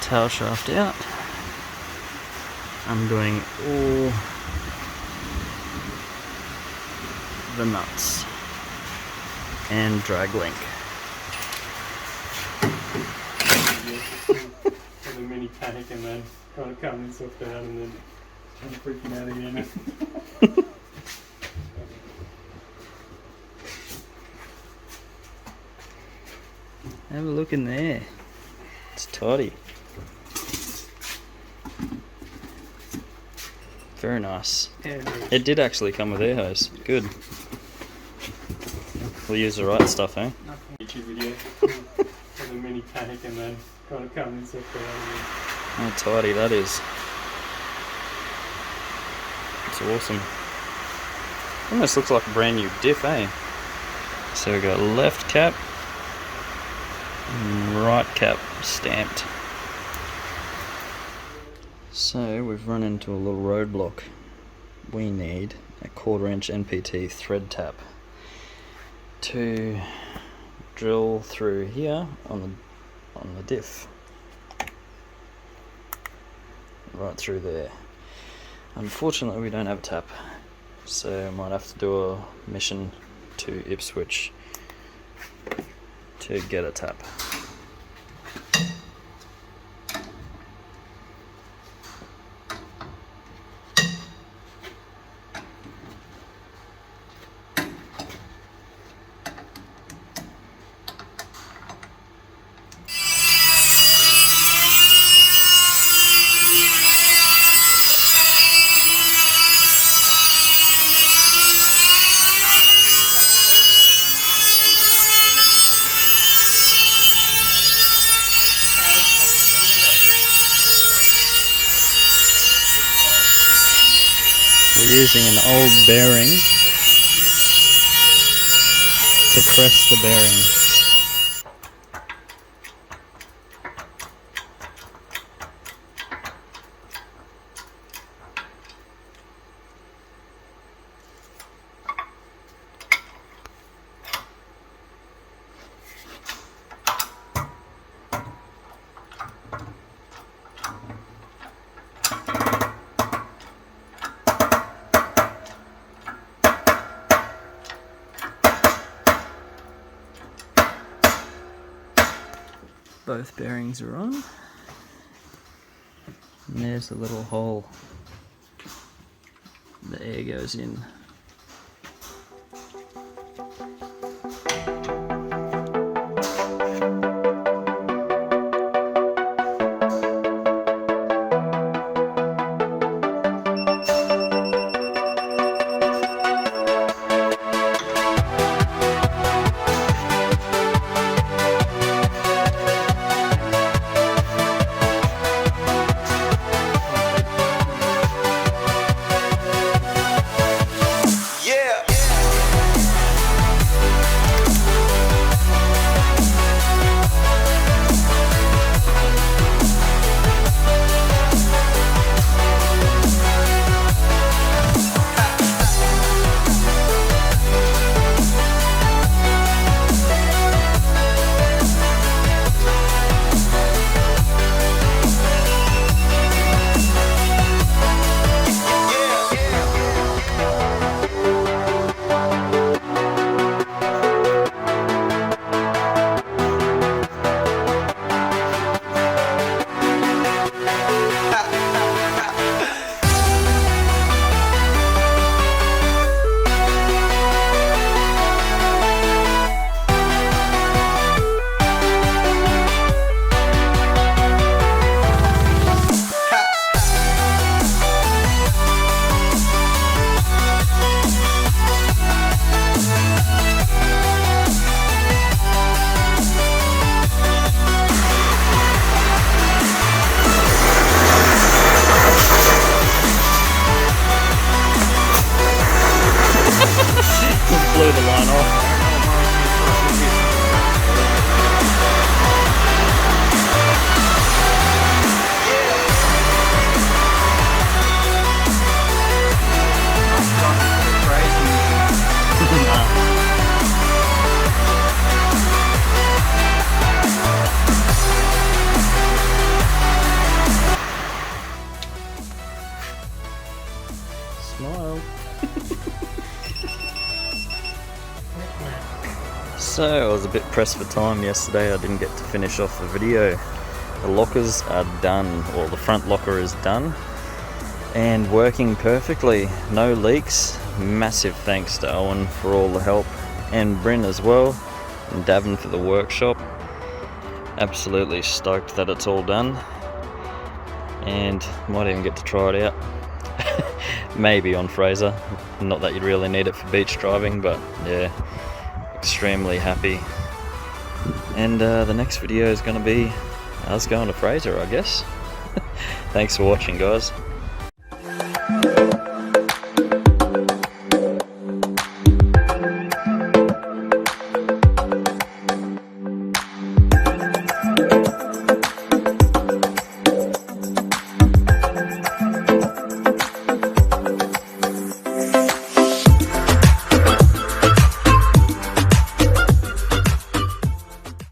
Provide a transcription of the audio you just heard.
tail shaft out. I'm doing all the nuts and drag link. With a mini panic and then trying to calm himself down and then kind of freaking out again. Have a look in there. It's tidy. Very nice. Yeah, It did actually come with air hose. Good. We'll use the right stuff, eh? YouTube video with a mini panic and then trying to calm himself down and then. How tidy that is. It's awesome. Almost looks like a brand new diff, eh? So we've got left cap and right cap stamped. So we've run into a little roadblock. We need a 1/4 inch NPT thread tap to drill through here on the diff. Right through there. Unfortunately we don't have a tap, so I might have to do a mission to Ipswich to get a tap. We're using an old bearing to press the bearing. Both bearings are on. And there's the little hole the air goes in. So I was a bit pressed for time yesterday. I didn't get to finish off the video. The lockers are done, or the front locker is done and working perfectly, no leaks. Massive thanks to Owen for all the help, and Bryn as well, and Davin for the workshop. Absolutely stoked that it's all done, and might even get to try it out. Maybe on Fraser, not that you'd really need it for beach driving, but yeah, extremely happy. And the next video is going to be us going to Fraser, I guess. Thanks for watching, guys.